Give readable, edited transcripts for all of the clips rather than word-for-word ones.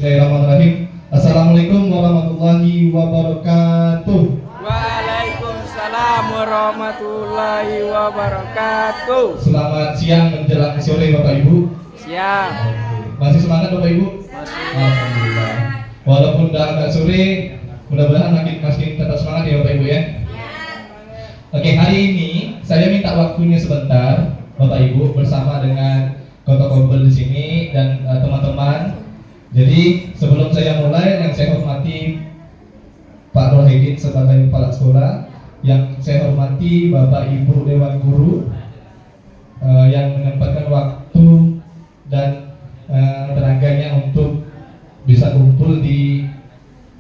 Bismillahirrahmanirrahim. Assalamualaikum warahmatullahi wabarakatuh. Waalaikumsalam warahmatullahi wabarakatuh. Selamat siang menjelang sore Bapak Ibu. Siang. Masih semangat Bapak Ibu? Masih. Alhamdulillah. Walaupun udah agak sore, mudah-mudahan masih tetap semangat ya Bapak Ibu ya. Oke, hari ini saya minta waktunya sebentar Bapak Ibu bersama dengan Kota Kompel di sini dan teman-teman. Jadi sebelum saya mulai, yang saya hormati Pak Rohidin sebagai kepala sekolah, yang saya hormati Bapak Ibu Dewan Guru yang menyempatkan waktu dan tenaganya untuk bisa kumpul di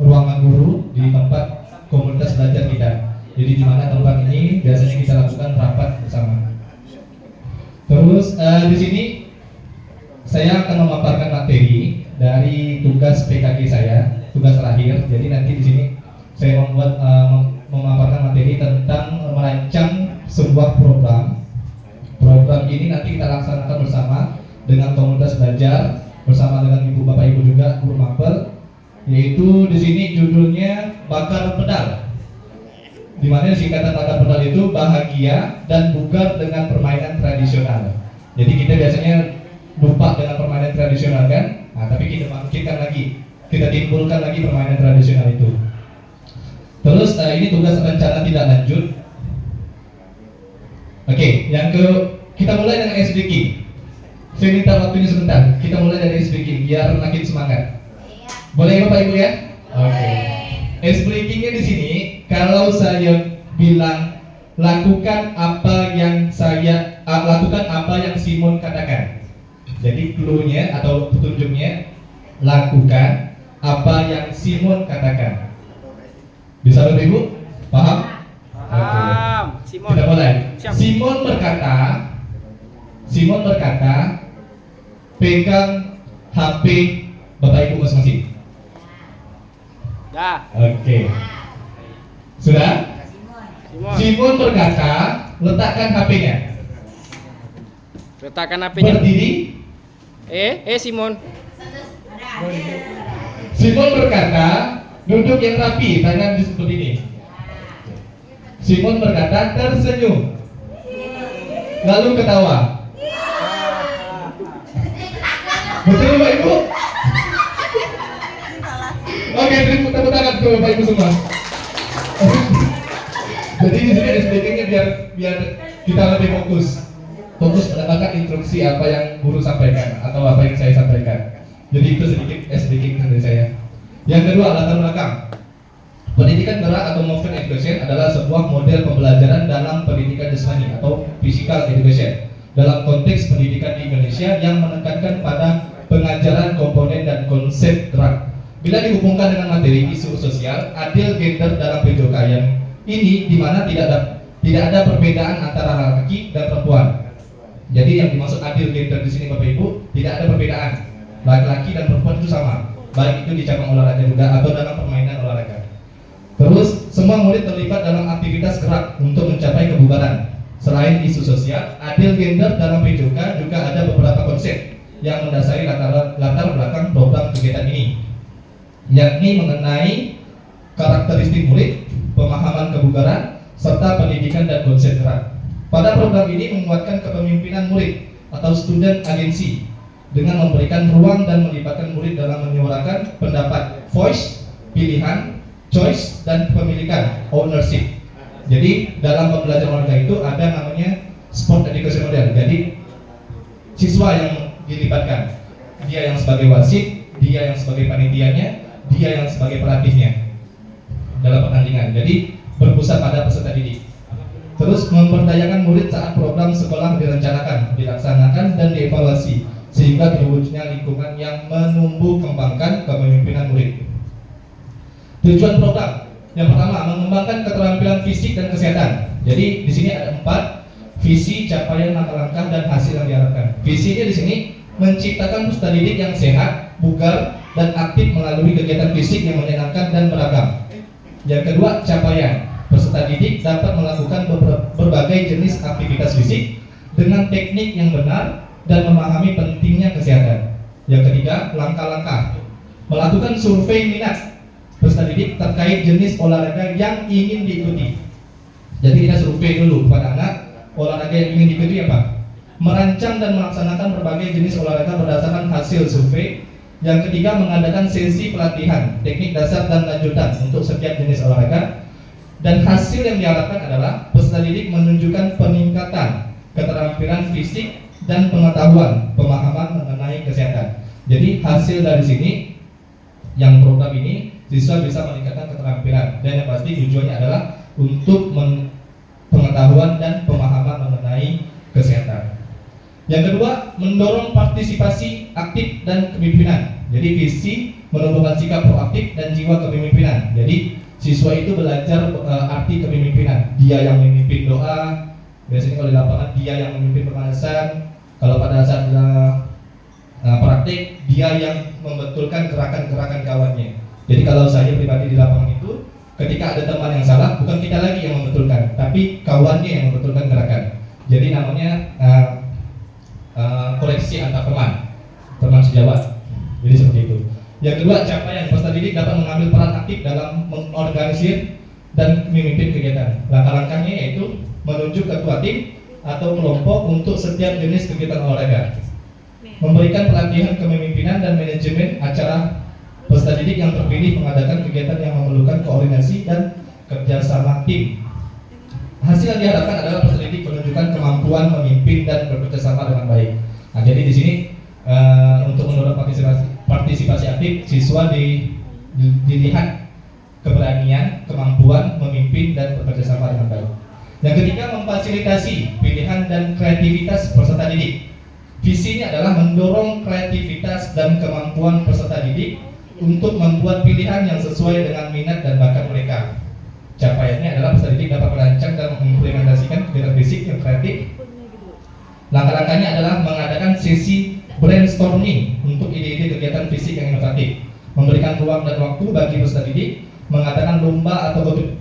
ruangan guru di tempat komunitas belajar kita. Jadi di mana tempat ini biasanya kita lakukan rapat bersama. Terus di sini saya akan memaparkan materi dari tugas PKG saya, tugas terakhir. Jadi nanti di sini saya memaparkan materi tentang merancang sebuah program. Program ini nanti kita laksanakan bersama dengan komunitas belajar, bersama dengan ibu bapak ibu juga guru mapel. Yaitu di sini judulnya bakar pedal. Di mana singkatan bakar pedal itu bahagia dan bugar dengan permainan tradisional. Jadi kita biasanya lupa dengan permainan tradisional kan? Nah, tapi kita bangkitkan lagi, kita timbulkan lagi permainan tradisional itu. Terus ini tugas rencana tidak lanjut. Oke, kita mulai dengan ice breaking. Saya minta waktunya sebentar. Kita mulai dari ice breaking biar makin semangat. Boleh Bapak Ibu ya? Oke. Ice breakingnya di sini, kalau saya bilang lakukan apa yang Simon katakan. Jadi clue-nya atau petunjuknya, lakukan apa yang Simon katakan. Bisa Bapak Ibu? Paham? Paham. Simon. Kita mulai. Siap. Simon berkata, pegang HP Bapak Ibu masing-masing. Dah. Oke. Sudah? Simon berkata, letakkan HP-nya. Letakkan HP-nya. Berdiri. Simon. Simon berkata, duduk yang rapi, tangan di seperti ini. Simon berkata, tersenyum. Lalu ketawa. Betul Bapak Ibu? Oke, tepuk tangan ke Bapak Ibu semua. Jadi di sini ada speakingnya biar kita lebih fokus mendapatkan instruksi apa yang guru sampaikan atau apa yang saya sampaikan. Jadi itu sedikit speaking dari saya. Yang kedua, latar belakang. Pendidikan gerak atau movement education adalah sebuah model pembelajaran dalam pendidikan jasmani atau physical education dalam konteks pendidikan di Indonesia yang menekankan pada pengajaran komponen dan konsep gerak. Bila dihubungkan dengan materi isu sosial, adil gender dalam PJOK yang ini di mana tidak ada perbedaan antara laki-laki dan perempuan. Jadi yang dimaksud adil gender di sini Bapak Ibu, tidak ada perbedaan. Laki-laki dan perempuan itu sama, baik itu di cabang olahraga juga atau dalam permainan olahraga. Terus semua murid terlibat dalam aktivitas gerak untuk mencapai kebugaran. Selain isu sosial, adil gender dalam PJOK juga ada beberapa konsep yang mendasari latar belakang program kegiatan ini, yakni mengenai karakteristik murid, pemahaman kebugaran, serta pendidikan dan konsep gerak. Pada program ini menguatkan kepemimpinan murid atau student agency dengan memberikan ruang dan melibatkan murid dalam menyuarakan pendapat, voice, pilihan, choice, dan kepemilikan, ownership. Jadi dalam pembelajaran olahraga itu ada namanya sport education model. Jadi siswa yang dilibatkan, dia yang sebagai wasit, dia yang sebagai panitianya, dia yang sebagai pelatihnya dalam pertandingan. Jadi berpusat pada peserta didik. Terus memperdayakan murid saat program sekolah direncanakan, dilaksanakan, dan dievaluasi sehingga terwujudnya lingkungan yang menumbuh kembangkan kepemimpinan murid. Tujuan program yang pertama, mengembangkan keterampilan fisik dan kesehatan. Jadi di sini ada 4 visi, capaian, langkah-langkah, dan hasil yang diharapkan. Visinya di sini menciptakan peserta didik yang sehat, bugar, dan aktif melalui kegiatan fisik yang menyenangkan dan beragam. Yang kedua, capaian. Peserta didik dapat melakukan berbagai jenis aktivitas fisik dengan teknik yang benar dan memahami pentingnya kesehatan. Yang ketiga, langkah-langkah. melakukan survei minat peserta didik terkait jenis olahraga yang ingin diikuti. Jadi kita survei dulu kepada anak, olahraga yang ingin diikuti apa? Merancang dan melaksanakan berbagai jenis olahraga berdasarkan hasil survei. Yang ketiga, mengadakan sesi pelatihan teknik dasar dan lanjutan untuk setiap jenis olahraga. Dan hasil yang diharapkan adalah peserta didik menunjukkan peningkatan keterampilan fisik dan pengetahuan pemahaman mengenai kesehatan. Jadi hasil dari sini, yang program ini, siswa bisa meningkatkan keterampilan, dan yang pasti tujuannya adalah untuk pengetahuan dan pemahaman mengenai kesehatan. Yang kedua, mendorong partisipasi aktif dan kepemimpinan. Jadi visi menumbuhkan sikap proaktif dan jiwa kepemimpinan. Jadi siswa itu belajar arti kepemimpinan. Dia yang memimpin doa. Biasanya kalau di lapangan dia yang memimpin pemanasan. Kalau pada saat praktik, dia yang membetulkan gerakan-gerakan kawannya. Jadi kalau saya pribadi di lapangan itu, ketika ada teman yang salah, bukan kita lagi yang membetulkan, tapi kawannya yang membetulkan gerakan. Jadi namanya koleksi antar teman sejawat. Jadi seperti itu. Yang kedua, capaian peserta didik dapat mengambil peran aktif dalam mengorganisir dan memimpin kegiatan. Langkah-langkahnya yaitu menunjuk ketua tim atau kelompok untuk setiap jenis kegiatan olahraga, memberikan pelatihan kepemimpinan dan manajemen acara. Peserta didik yang terpilih mengadakan kegiatan yang memerlukan koordinasi dan kerjasama tim. Hasil yang diharapkan adalah peserta didik menunjukkan kemampuan memimpin dan bekerjasama dengan baik. Nah, jadi di sini untuk mendorong partisipasi aktif, siswa dilihat keberanian, kemampuan memimpin dan bekerjasama dengan baik. Yang ketiga, memfasilitasi pilihan dan kreativitas peserta didik. Visinya adalah mendorong kreativitas dan kemampuan peserta didik untuk membuat pilihan yang sesuai dengan minat dan bakat mereka. Capaiannya adalah peserta didik dapat merancang dan mengimplementasikan kegiatan fisik yang kreatif. Langkah-langkahnya adalah mengadakan sesi brainstorming untuk ide-ide kegiatan fisik yang inovatif, memberikan ruang dan waktu bagi peserta didik, mengadakan lomba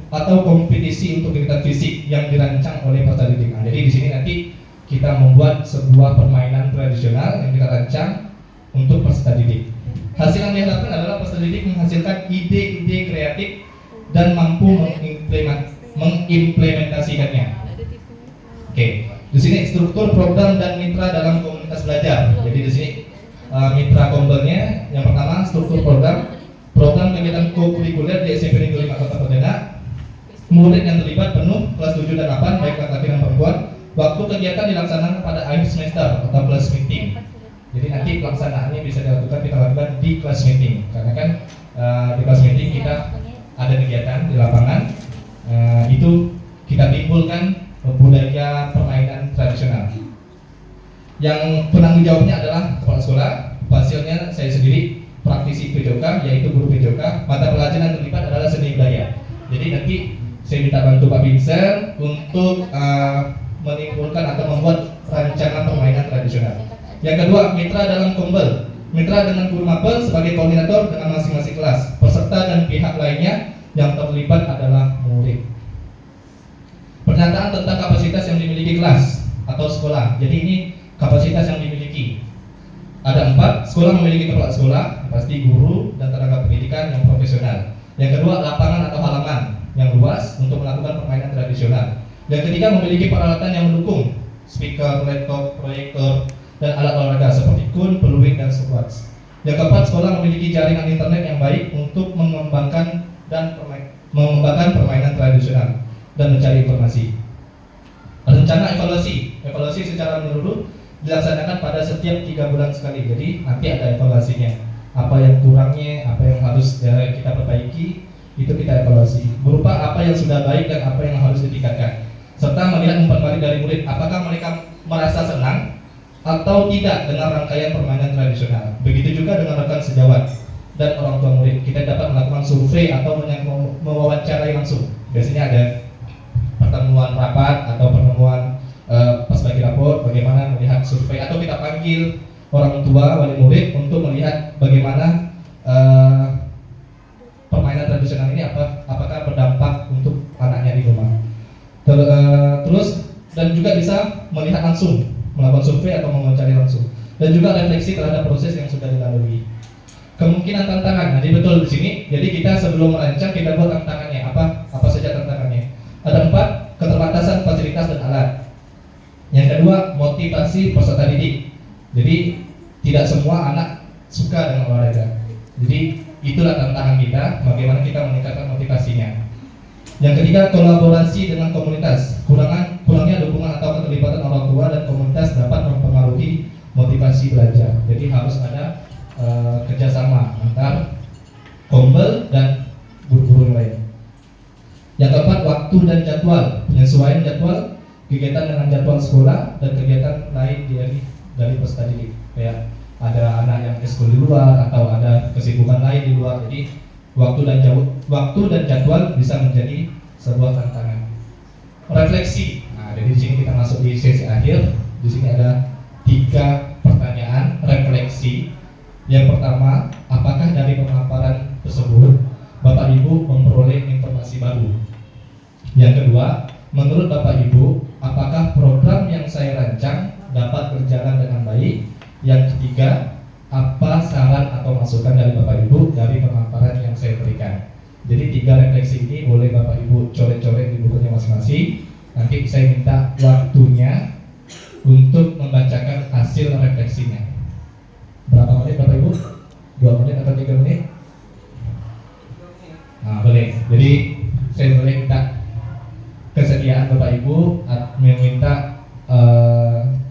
atau kompetisi untuk kegiatan fisik yang dirancang oleh peserta didik. Nah, jadi di sini nanti kita membuat sebuah permainan tradisional yang kita rancang untuk peserta didik. Hasil yang diharapkan adalah peserta didik menghasilkan ide-ide kreatif dan mampu mengimplementasikannya. Oke, di sini struktur program dan mitra dalam komunitas belajar. Jadi di sini mitra kombelnya, yang pertama struktur program kegiatan co-kurikuler di SMP Negeri 5 Kota Pontianak. Murid yang terlibat penuh kelas 7 dan 8 baik laki-laki dan perempuan. Waktu kegiatan dilaksanakan pada akhir semester atau class meeting. Jadi nanti pelaksanaannya bisa kita lakukan di class meeting, karena kan di class meeting kita ada kegiatan di lapangan, itu kita timbulkan budaya permainan tradisional. Yang penanggung jawabnya adalah kepala sekolah. Hasilnya saya sendiri, praktisi PJOK, yaitu guru PJOK. Mata pelajaran yang terlibat adalah seni budaya. Jadi nanti saya minta bantu Pak Vincent untuk menimbulkan atau membuat rancangan permainan tradisional. Yang kedua, mitra dalam kombel. Mitra dengan guru mapel sebagai koordinator dengan masing-masing kelas. Peserta dan pihak lainnya yang terlibat adalah murid. Pernyataan tentang kapasitas yang dimiliki kelas atau sekolah. Jadi ini kapasitas yang dimiliki. Ada 4, sekolah memiliki kepala sekolah, pasti guru dan tenaga pendidikan yang profesional. Yang kedua, lapangan atau halaman yang luas untuk melakukan permainan tradisional. Yang ketiga, memiliki peralatan yang mendukung, speaker, laptop, proyektor, dan alat olahraga seperti kun, peluit, dan squash. Yang keempat, sekolah memiliki jaringan internet yang baik untuk mengembangkan permainan tradisional dan mencari informasi. Rencana evaluasi secara menyeluruh dilaksanakan pada setiap 3 bulan sekali. Jadi nanti ada evaluasinya. Apa yang kurangnya, apa yang harus kita perbaiki, itu kita evaluasi. Berupa apa yang sudah baik dan apa yang harus ditingkatkan. Serta melihat umpan balik dari murid, apakah mereka merasa senang atau tidak dengan rangkaian permainan tradisional. Begitu juga dengan rekan sejawat dan orang tua murid. Kita dapat melakukan survei atau mewawancarai langsung. Biasanya ada pertemuan rapat atau pertemuan pas bagi rapor, bagaimana melihat survei, atau kita panggil orang tua wali murid untuk melihat bagaimana permainan tradisional ini apakah berdampak untuk anaknya di rumah. Terus dan juga bisa melihat langsung, melakukan survei atau mewawancari langsung, dan juga refleksi terhadap proses yang sudah dilalui. kemungkinan tantangan. Jadi betul di sini. Jadi kita sebelum merancang kita buat tantangannya apa saja tantangannya. Ada 4, keterbatasan fasilitas dan alat. Yang kedua, motivasi peserta didik. Jadi tidak semua anak suka dengan olahraga. Jadi itulah tantangan kita, bagaimana kita meningkatkan motivasinya. Yang ketiga, kolaborasi dengan komunitas. Kurangnya dukungan atau keterlibatan orang tua dan komunitas dapat mempengaruhi motivasi belajar. Jadi harus ada kerjasama antar kombel dan guru-guru lain. Yang keempat, waktu dan jadwal. Penyesuaian jadwal kegiatan dengan jadwal sekolah dan kegiatan lain dari peserta didik. Kayak ada anak yang eskul di luar atau ada kesibukan lain di luar. Jadi waktu dan jadwal bisa menjadi sebuah tantangan. Refleksi. Nah, jadi di sini kita masuk di sesi akhir. Di sini ada 3 pertanyaan refleksi. Yang pertama, apakah dari pemaparan tersebut Bapak Ibu memperoleh informasi baru? Yang kedua, menurut Bapak Ibu, apakah program yang saya rancang dapat berjalan dengan baik? Yang ketiga, apa saran atau masukan dari Bapak Ibu dari pemaparan yang saya berikan? Jadi 3 refleksi ini boleh Bapak Ibu coret-coret di bukunya masing-masing. Nanti saya minta waktunya untuk membacakan hasil refleksinya. Berapa menit Bapak Ibu? 2 menit atau 3 menit? Nah, boleh. Jadi saya boleh minta kesediaan Bapak Ibu meminta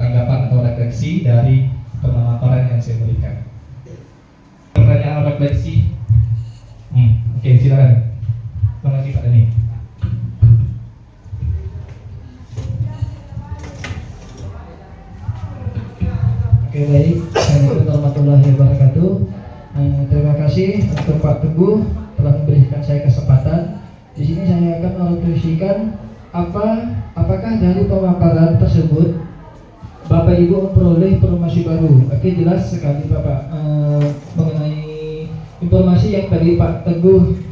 tanggapan atau refleksi dari pemaparan yang saya berikan. Pertanyaan refleksi. Oke, silakan. Terima kasih Pak Dani. Oke, baik. Assalamualaikum warahmatullahi wabarakatuh. Terima kasih untuk Pak Teguh telah memberikan saya kesempatan. Di sini saya akan merefleksikan apakah dari pemaparan tersebut Bapak Ibu memperoleh informasi baru. Oke, jelas sekali Bapak mengenai informasi yang tadi Pak Teguh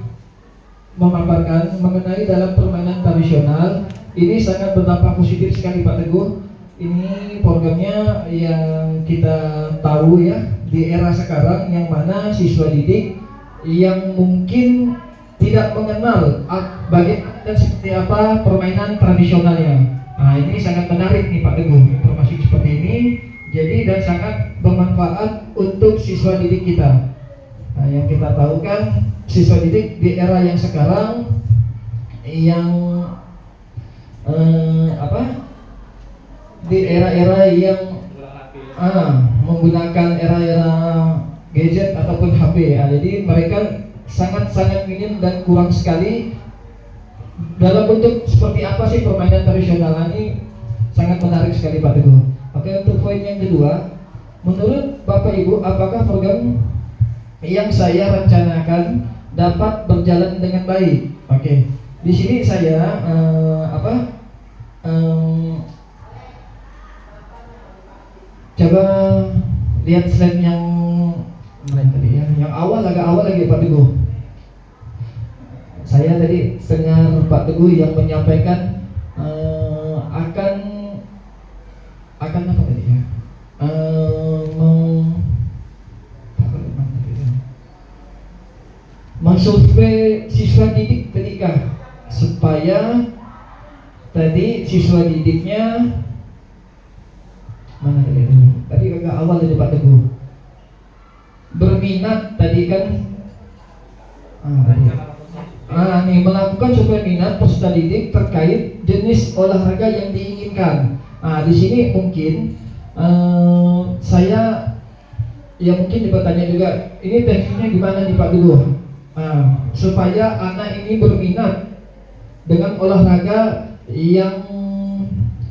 memaparkan mengenai dalam permainan tradisional. Ini sangat berdampak positif sekali Pak Teguh. Ini programnya yang kita tahu ya di era sekarang, yang mana siswa didik yang mungkin tidak mengenal bagaimana dan seperti apa permainan tradisionalnya. Nah, ini sangat menarik nih Pak Teguh, informasi seperti ini. Jadi dan sangat bermanfaat untuk siswa didik kita. Nah, yang kita tahu kan siswa didik di era yang sekarang yang di era-era yang menggunakan era-era gadget ataupun HP. Jadi mereka sangat-sangat minim dan kurang sekali dalam bentuk seperti apa sih permainan tradisional. Ini sangat menarik sekali Pak Teguh. Oke, untuk poin yang kedua, menurut Bapak Ibu, apakah program yang saya rencanakan dapat berjalan dengan baik? Oke, di sini saya coba lihat slide yang lain tadi ya, yang agak awal lagi Pak Teguh. Saya tadi dengar Pak Teguh yang menyampaikan akan apa tadi ya? Mensurvei siswa didik ketika supaya tadi siswa didiknya mana tadi agak awal dari Pak Teguh berminat tadi kan nih melakukan survei minat peserta didik terkait jenis olahraga yang diinginkan. Di sini mungkin saya mungkin bertanya juga, ini tekniknya gimana nih Pak Teguh? Supaya anak ini berminat dengan olahraga yang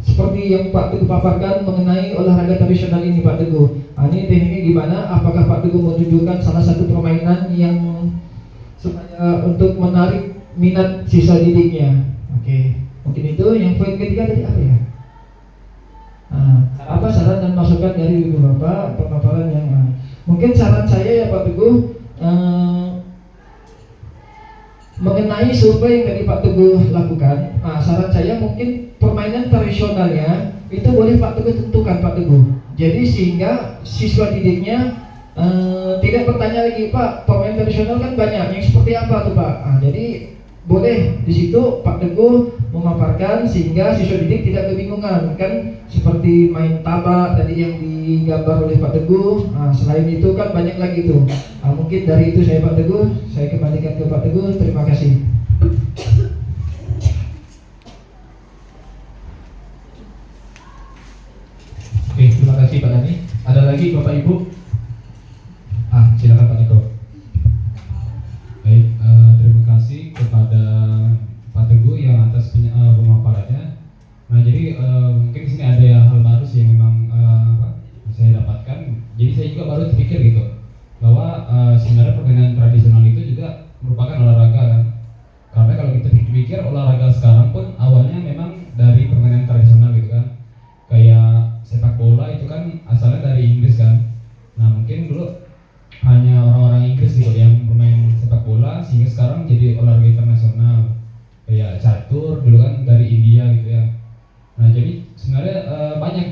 seperti yang Pak Teguh paparkan mengenai olahraga tradisional ini Pak Teguh. Ini tekniknya gimana? Apakah Pak Teguh menunjukkan salah satu permainan yang supaya untuk menarik minat siswa didiknya? Oke, mungkin itu. Yang poin ketiga tadi apa ya? Apa saran dan masukan dari Ibu Bapak pemaparan yang mungkin saran saya ya Pak Teguh mengenai survei yang tadi Pak Teguh lakukan. Saran saya mungkin permainan tradisionalnya itu boleh Pak Teguh tentukan Pak Teguh. Jadi sehingga siswa didiknya Tidak bertanya lagi, Pak, pemain tradisional kan banyak, yang seperti apa tuh Pak? Jadi boleh di situ Pak Teguh memaparkan sehingga siswa didik tidak kebingungan, kan seperti main tabak tadi yang digambar oleh Pak Teguh. Selain itu kan banyak lagi tuh. Mungkin dari itu saya Pak Teguh, saya kembalikan ke Pak Teguh. Terima kasih. Oke, terima kasih Pak Dani. Ada lagi Bapak Ibu? Silakan Pak Niko. Baik, terima kasih kepada Pak Teguh yang atas pemaparannya. Nah, jadi mungkin di sini ada hal baru sih yang memang saya dapatkan. Jadi saya juga baru terpikir gitu bahwa sebenarnya permainan tradisional itu juga merupakan olahraga kan. Karena kalau kita pikir olahraga sekarang pun awalnya memang dari permainan tradisional gitu kan. Kayak sepak bola itu kan asalnya dari Inggris kan. Nah, mungkin dulu hanya orang-orang Inggris gitu yang bermain sepak bola sehingga sekarang jadi olahraga internasional. Kayak catur dulu kan dari India gitu ya. Nah, jadi sebenarnya banyak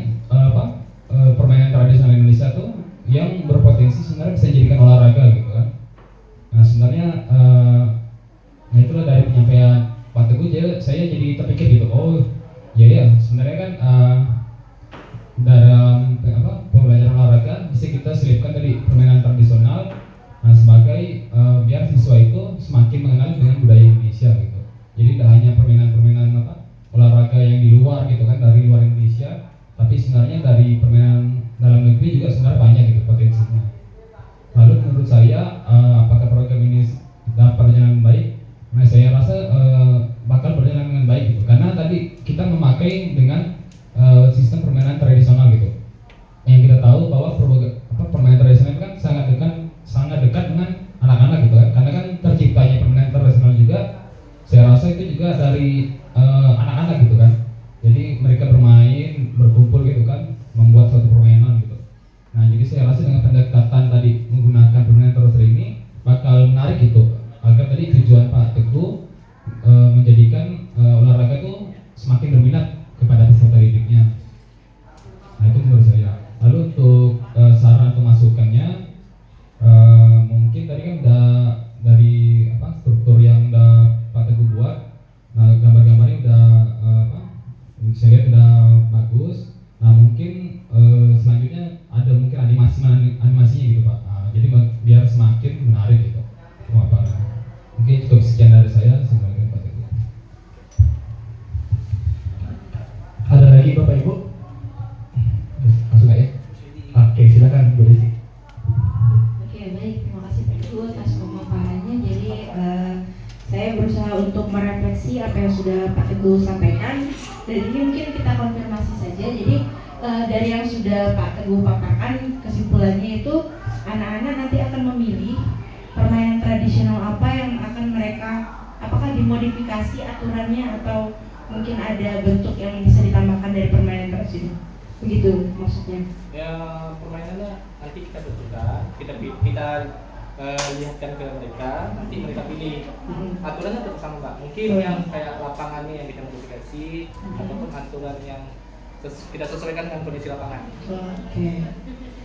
permainan tradisional Indonesia tuh yang berpotensi sebenarnya bisa dijadikan olahraga gitu kan. Nah, sebenarnya nah itulah dari penyampaian Pak Teguh saya jadi terpikir gitu. Oh, ya sebenarnya kan dalam pembelajaran olahraga bisa kita selipkan dari permainan tradisional, nah sebagai biar siswa itu semakin mengenal dengan budaya Indonesia gitu. Jadi tidak hanya permainan-permainan olahraga yang di luar gitu kan, dari luar Indonesia, tapi sebenarnya dari permainan dalam negeri juga sebenarnya banyak gitu potensinya. Lalu menurut saya apakah program ini dapat berjalan dengan baik? Nah, saya rasa bakal berjalan dengan baik gitu, karena tadi kita memakai dengan sistem permainan tradisional gitu. Yang kita tahu bahwa permainan tradisional itu kan sangat dekat dengan anak-anak gitu kan. Karena kan terciptanya permainan tradisional juga, saya rasa itu juga dari anak-anak gitu kan. Jadi mereka bermain, berkumpul gitu kan, membuat suatu permainan gitu. Nah, jadi saya rasa dengan pendekatan tadi menggunakan permainan tradisional ini bakal menarik gitu. Agar tadi tujuan Pak Teguh menjadikan olahraga itu semakin berminat kepada peserta didiknya. Nah, itu menurut saya. Lalu untuk saran atau masukannya, mungkin tadi kan udah dari struktur yang udah Pak Teguh buat. Nah, gambar-gambarnya udah saya lihat udah bagus. Nah, mungkin selanjutnya ada mungkin animasinya gitu Pak. Jadi biar semakin menarik gitu pemaparan. Mungkin cukup sekian dari saya. Semoga Pak Teguh. Ada lagi Bapak Ibu? Masuk nggak ya? Oke, silakan Bu Desi. Oke, baik. Terima kasih Pak Teguh atas pemaparannya. Jadi saya berusaha untuk merefleksi apa yang sudah Pak Teguh sampaikan. Dan ini mungkin kita konfirmasi saja. Jadi dari yang sudah Pak Teguh paparkan, kesimpulannya itu anak-anak nanti akan memilih permainan tradisional apa yang akan mereka, apakah dimodifikasi aturannya atau mungkin ada bentuk yang bisa ditambahkan dari permainan tradisional. Begitu maksudnya. Ya, permainannya nanti kita bentukkan, kita lihatkan ke mereka, nanti mereka pilih. Aturannya tetap sama Pak. Mungkin yang kayak lapangannya yang kita modifikasi, ataupun aturan yang kita sesuaikan dengan kondisi lapangan. Oke.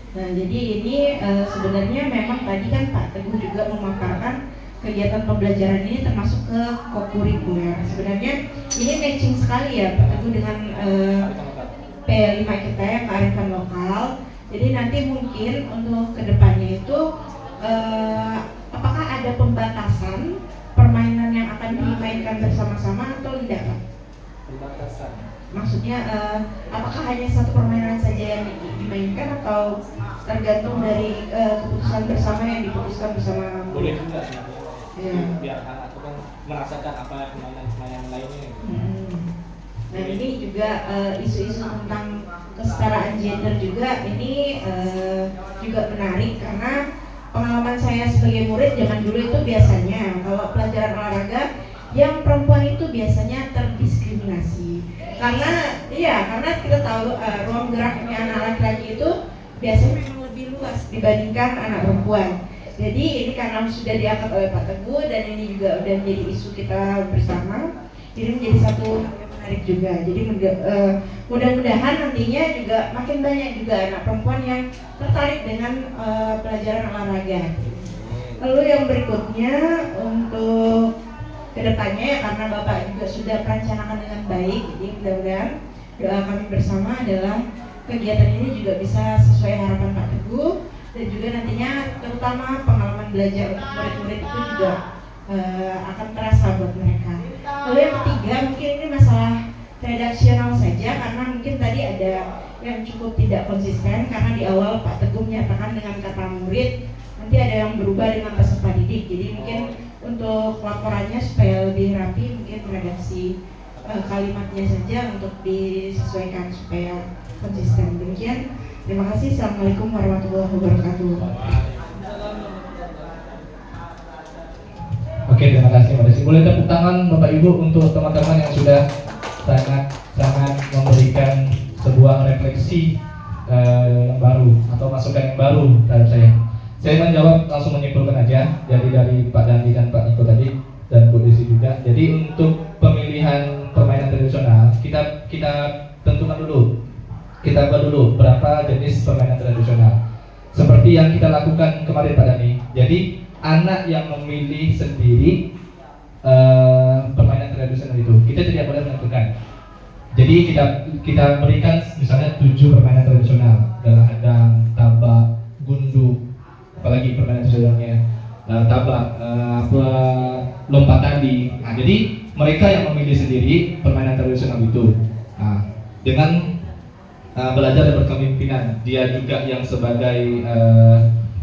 Nah, jadi ini sebenarnya memang tadi kan Pak Teguh juga memaparkan kegiatan pembelajaran ini termasuk ke kokurikuler. Sebenarnya ini matching sekali ya Pak Teguh dengan P5 kita ya, kearifan lokal. Jadi nanti mungkin untuk kedepannya itu apakah ada pembatasan permainan yang akan dimainkan bersama-sama atau tidak Pak? Pembatasan. Maksudnya apakah hanya satu permainan saja yang dimainkan atau tergantung dari keputusan bersama yang diputuskan bersama? Boleh juga sebenarnya. Biar anak itu kan merasakan apa permainan lainnya. Nah, ini juga isu-isu tentang kesetaraan gender juga ini juga menarik karena pengalaman saya sebagai murid zaman dulu itu biasanya kalau pelajaran olahraga yang perempuan itu biasanya terdiskriminasi karena kita tahu ruang geraknya anak laki-laki itu biasanya memang lebih luas dibandingkan anak perempuan. Jadi ini karena sudah diangkat oleh Pak Teguh dan ini juga udah menjadi isu kita bersama, jadi menjadi satu menarik juga. Jadi mudah-mudahan nantinya juga makin banyak juga anak perempuan yang tertarik dengan pelajaran olahraga. Lalu yang berikutnya untuk kedepannya ya, karena Bapak juga sudah merencanakan dengan baik, jadi mudah-mudahan doa kami bersama adalah kegiatan ini juga bisa sesuai harapan Pak Teguh, dan juga nantinya terutama pengalaman belajar untuk murid-murid itu juga akan terasa buat mereka. Lalu yang ketiga mungkin ini masalah redaksional saja, karena mungkin tadi ada yang cukup tidak konsisten, karena di awal Pak Teguh menyatakan dengan kata murid, nanti ada yang berubah dengan peserta didik. Jadi mungkin untuk laporannya supaya lebih rapi, mungkin redaksi kalimatnya saja untuk disesuaikan supaya konsisten. Demikian, terima kasih. Assalamualaikum warahmatullahi wabarakatuh. Oke, terima kasih Mbak Desi. Boleh tepuk tangan Bapak Ibu untuk teman-teman yang sudah sangat memberikan sebuah refleksi yang baru atau masukan yang baru terhadap saya. Saya menjawab langsung menyimpulkan aja, jadi dari Pak Dandi dan Pak Niko tadi dan Bu Desi juga. Jadi untuk pemilihan permainan tradisional kita tentukan dulu, kita buat dulu berapa jenis permainan tradisional. Seperti yang kita lakukan kemarin Pak Dandi. Jadi anak yang memilih sendiri permainan tradisional itu, kita tidak boleh menentukan. Jadi kita berikan misalnya 7 permainan tradisional, galang-hadang, tabak, gundu, apalagi permainan tradisionalnya, tabak, lompat tanding. Nah, jadi mereka yang memilih sendiri permainan tradisional itu. Nah, dengan belajar dan berkepemimpinan, dia juga yang sebagai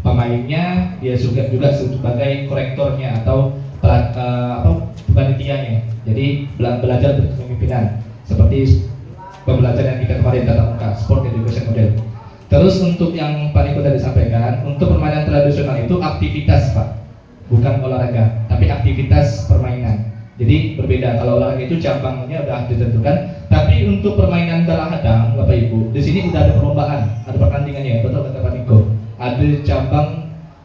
pemainnya, dia juga sebagai korektornya atau panitianya. Jadi belajar berkepemimpinan seperti pembelajaran yang kita kemarin tatap muka, sport education model. Terus untuk yang Pak Niko tadi sampaikan, untuk permainan tradisional itu aktivitas Pak, bukan olahraga, tapi aktivitas permainan. Jadi berbeda. Kalau olahraga itu cabangnya udah ditentukan, tapi untuk permainan galang-hadang Bapak Ibu, di sini udah ada perlombaan, ada pertandingannya, betul kata Pak Niko. Ada cabang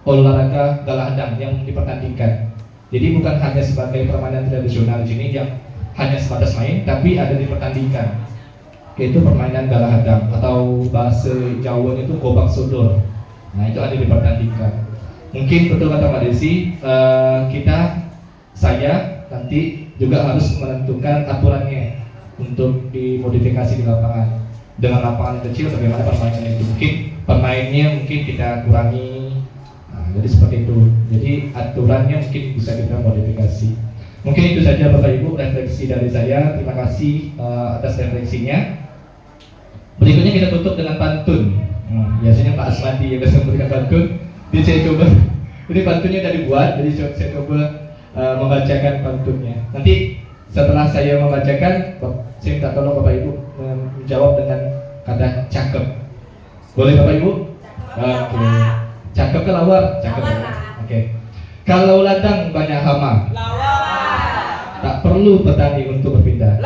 olahraga galang-hadang yang dipertandingkan. Jadi bukan hanya sebagai permainan tradisional di sini yang hanya sebatas main, tapi ada dipertandingkan. Yaitu permainan galang-hadang atau bahasa Jawa itu gobak sodor. Nah, itu ada dipertandingkan. Mungkin betul kata Mbak Desi, saya nanti juga harus menentukan aturannya untuk dimodifikasi di lapangan. Dengan lapangan kecil bagaimana permainan itu? Mungkin pemainnya kita kurangi. Nah, jadi seperti itu. Jadi aturannya mungkin bisa kita modifikasi. Mungkin itu saja Bapak Ibu refleksi dari saya. Terima kasih atas refleksinya. Berikutnya kita tutup dengan pantun. Biasanya Pak Asmadi yang biasa memberikan pantun. Jadi saya coba. Ini pantunnya sudah dibuat. Jadi saya coba membacakan pantunnya. Nanti setelah saya membacakan, saya minta tolong Bapak Ibu menjawab dengan kata cakep. Boleh Bapak Ibu? Oke. Cakep ke lawar? Cakep. Oke. Kalau ladang banyak hama, tak perlu petani untuk berpindah.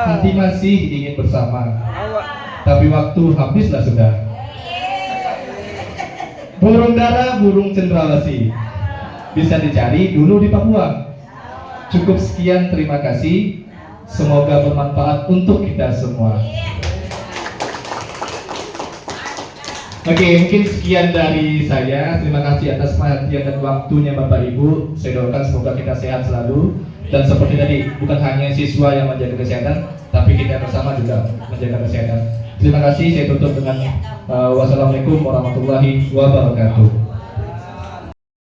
Hati masih ingin bersama, tapi waktu habislah sudah. Burung dara, burung cendrawasih, bisa dicari dulu di Papua. Cukup sekian, terima kasih. Semoga bermanfaat untuk kita semua. Oke, mungkin sekian dari saya. Terima kasih atas perhatian dan waktunya Bapak Ibu. Saya doakan semoga kita sehat selalu. Dan seperti tadi, bukan hanya siswa yang menjaga kesehatan, tapi kita bersama juga menjaga kesehatan. Terima kasih. Saya tutup dengan wassalamualaikum warahmatullahi wabarakatuh.